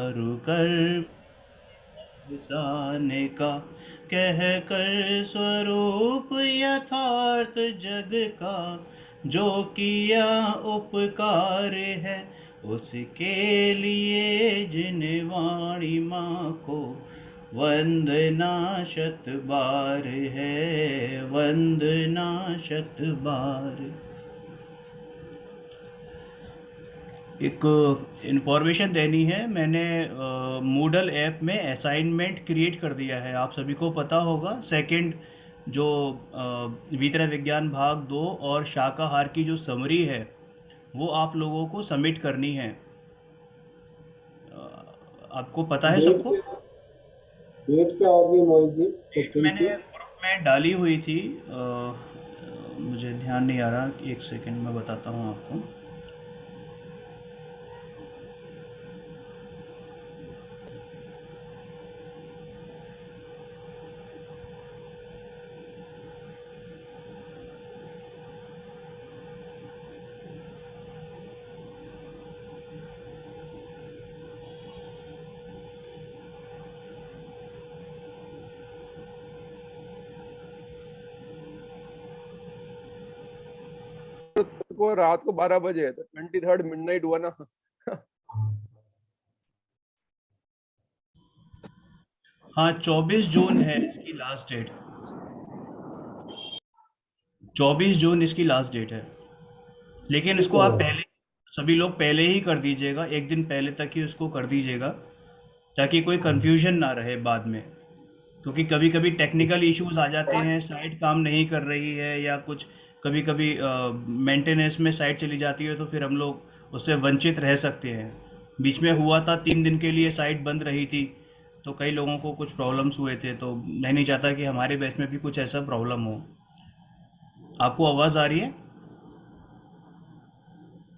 कर फसाने का, कह कर स्वरूप यथार्थ जग का, जो किया उपकार है उसके लिए, जिन वाणी माँ को वंदना शत बार है, वंदना शत बार। एक इन्फॉर्मेशन देनी है, मैंने मूडल ऐप में असाइनमेंट क्रिएट कर दिया है, आप सभी को पता होगा। सेकंड जो वितरण विज्ञान भाग 2 और शाकाहार की जो समरी है वो आप लोगों को सबमिट करनी है। आपको पता है डेट सबको? क्या डेट क्या होगी मोहित जी डेट फिफ्टीन मैंने की? ग्रुप में डाली हुई थी, मुझे ध्यान नहीं आ रहा, एक सेकंड में बताता हूँ आपको। को रात को 12 बजे है तो 23rd मिडनाइट हुआ ना। हाँ, 24 जून है इसकी लास्ट डेट। 24 जून इसकी लास्ट डेट है, लेकिन ठीक इसको है आप मैडम। पहले, सभी लोग पहले ही कर दीजिएगा, एक दिन पहले तक ही उसको कर दीजिएगा, ताकि कोई कंफ्यूजन ना रहे बाद में। क्योंकि कभी कभी टेक्निकल इश्यूज आ जाते हैं, साइट काम नहीं कर रही है या कुछ, कभी कभी मेंटेनेंस में साइट चली जाती है, तो फिर हम लोग उससे वंचित रह सकते हैं। बीच में हुआ था, 3 दिन के लिए साइट बंद रही थी, तो कई लोगों को कुछ प्रॉब्लम्स हुए थे, तो मैं नहीं चाहता कि हमारे बैच में भी कुछ ऐसा प्रॉब्लम हो। आपको आवाज़ आ रही है?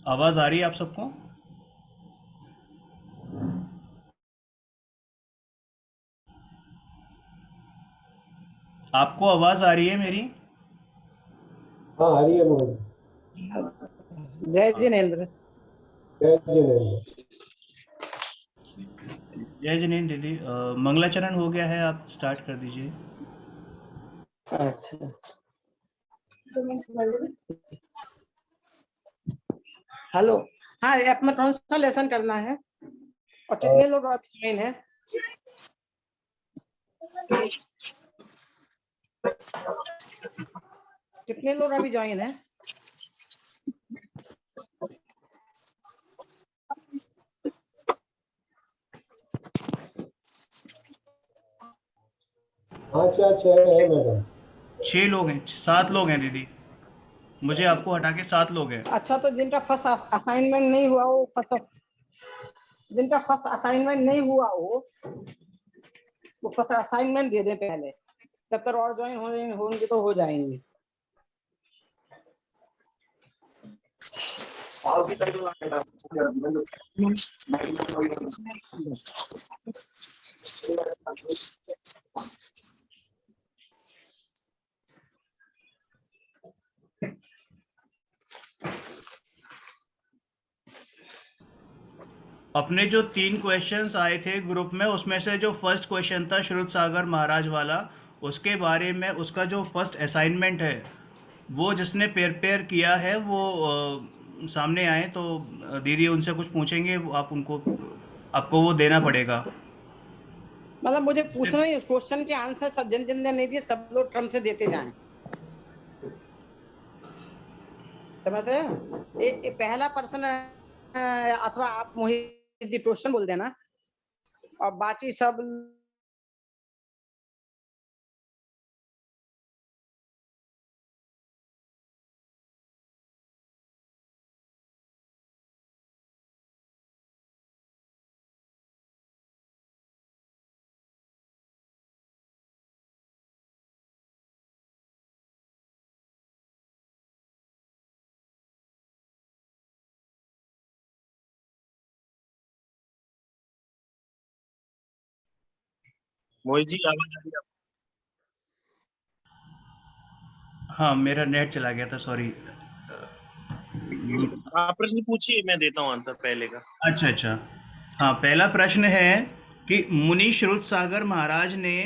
आवाज़ आ रही है आप सबको? आपको आवाज़ आ रही है मेरी? हाँ आ रही है मोहित जी। जय जिनेन्द्र। जय जिनेन्द्र। जय जिनेन्द्र दीदी, मंगलाचरण हो गया है, आप स्टार्ट कर दीजिए। अच्छा, हेलो। हाँ, ऐप में कौन सा लेसन करना है और कितने लोग ज्वाइन है? कितने लोग अभी ज्वाइन है? हाँ अच्छा अच्छा है मैडम। 6 लोग हैं, 7 लोग हैं दीदी, मुझे आपको हटा के 7 लोग हैं। अच्छा, तो जिनका फर्स्ट असाइनमेंट नहीं हुआ वो जिनका फर्स्ट असाइनमेंट नहीं हुआ वो फर्स्ट असाइनमेंट दे दें पहले, तब तक और ज्वाइन होंगे तो हो जाएंगे। अपने जो 3 क्वेश्चंस आए थे ग्रुप में, उसमें से जो फर्स्ट क्वेश्चन था श्रुत सागर महाराज वाला, उसके बारे में, उसका जो फर्स्ट असाइनमेंट है, वो जिसने प्रिपेयर किया है वो सामने आए तो दीदी उनसे कुछ पूछेंगे, आप उनको, आपको वो देना पड़ेगा। मतलब मुझे पूछना ही, क्वेश्चन के आंसर सब जिन जिन ने नहीं दिए सब लोग क्रम से देते जाएं, समझ रहे हैं? पहला पर्सन अथवा आप मोहित जी क्वेश्चन बोल देना और बाकी सब मोहित जी आवाज आ रही है हाँ, मेरा नेट चला गया था, सॉरी। आपको? आप प्रश्न पूछिए, मैं देता हूँ आंसर पहले का। अच्छा अच्छा। हाँ, पहला प्रश्न है कि मुनि श्रुतसागर महाराज ने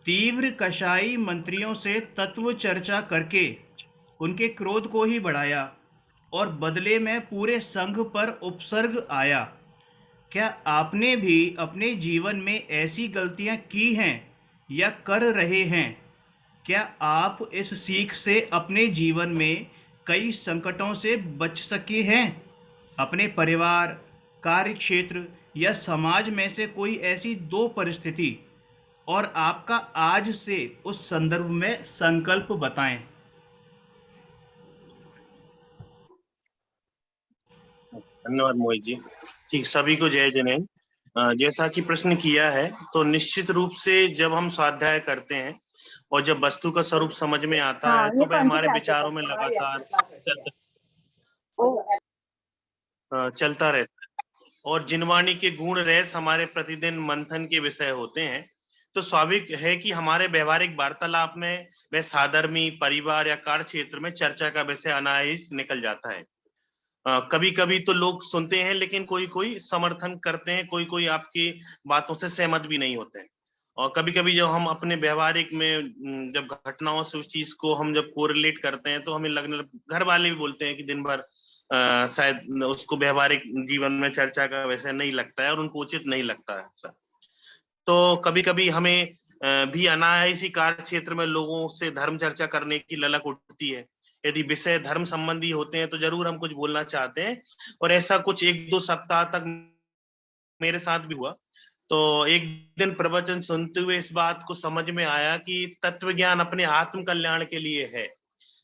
तीव्र कषाई मंत्रियों से तत्व चर्चा करके उनके क्रोध को ही बढ़ाया और बदले में पूरे संघ पर उपसर्ग आया। क्या आपने भी अपने जीवन में ऐसी गलतियां की हैं या कर रहे हैं? क्या आप इस सीख से अपने जीवन में कई संकटों से बच सके हैं? अपने परिवार, कार्य क्षेत्र या समाज में से कोई ऐसी दो परिस्थिति और आपका आज से उस संदर्भ में संकल्प बताएं। धन्यवाद मोहित जी। ठीक, सभी को जय जिनेन्द्र। जैसा कि प्रश्न किया है, तो निश्चित रूप से जब हम स्वाध्याय करते हैं और जब वस्तु का स्वरूप समझ में आता हाँ है, ये तो वह कौन सी हमारे क्लास है? विचारों में हमारी लगातार एक्स्ट्रा क्लास है। चलता रहता है। और जिनवाणी के गुण रस हमारे प्रतिदिन मंथन के विषय होते हैं। तो स्वाभाविक है कि हमारे व्यवहारिक वार्तालाप में वह साधर्मी, परिवार या कार्य क्षेत्र में चर्चा का विषय अनायास निकल जाता है। कभी कभी तो लोग सुनते हैं, लेकिन कोई कोई समर्थन करते हैं, कोई कोई आपकी बातों से सहमत भी नहीं होते हैं। और कभी कभी जब हम अपने व्यवहारिक में जब घटनाओं से उस चीज को हम जब कोरिलेट करते हैं, तो हमें लगने, घर वाले भी बोलते हैं कि दिन भर शायद उसको व्यवहारिक जीवन में चर्चा का वैसे नहीं लगता है और उनको उचित नहीं लगता है। तो कभी कभी हमें भी अनायासी कार्य क्षेत्र में लोगों से धर्म चर्चा करने की ललक उठती है। यदि विषय धर्म संबंधी होते हैं तो जरूर हम कुछ बोलना चाहते हैं। और ऐसा कुछ 1-2 सप्ताह तक मेरे साथ भी हुआ। तो एक दिन प्रवचन सुनते हुए इस बात को समझ में आया कि तत्व ज्ञान अपने आत्म कल्याण के लिए है,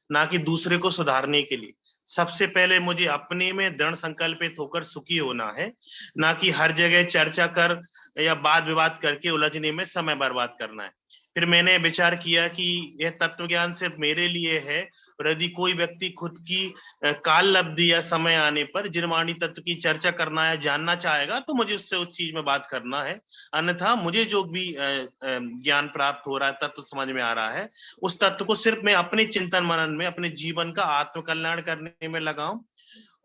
ना कि दूसरे को सुधारने के लिए। सबसे पहले मुझे अपने में दृढ़ संकल्पित होकर सुखी होना है, ना कि हर जगह चर्चा कर या वाद विवाद करके उलझने में समय बर्बाद करना है। फिर मैंने विचार किया कि यह तत्व ज्ञान सिर्फ मेरे लिए है, और यदि कोई व्यक्ति खुद की काल लब्धि या समय आने पर जिनवाणी तत्व की चर्चा करना या जानना चाहेगा, तो मुझे उससे उस चीज में बात करना है। अन्यथा मुझे जो भी ज्ञान प्राप्त हो रहा है, तत्व समझ में आ रहा है, उस तत्व को सिर्फ मैं अपने चिंतन मनन में, अपने जीवन का आत्म कल्याण करने में लगाऊं,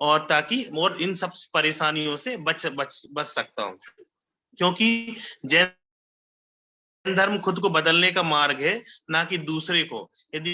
और ताकि और इन सब परेशानियों से बच सकता हूं। क्योंकि जैन धर्म खुद को बदलने का मार्ग है, ना कि दूसरे को। यदि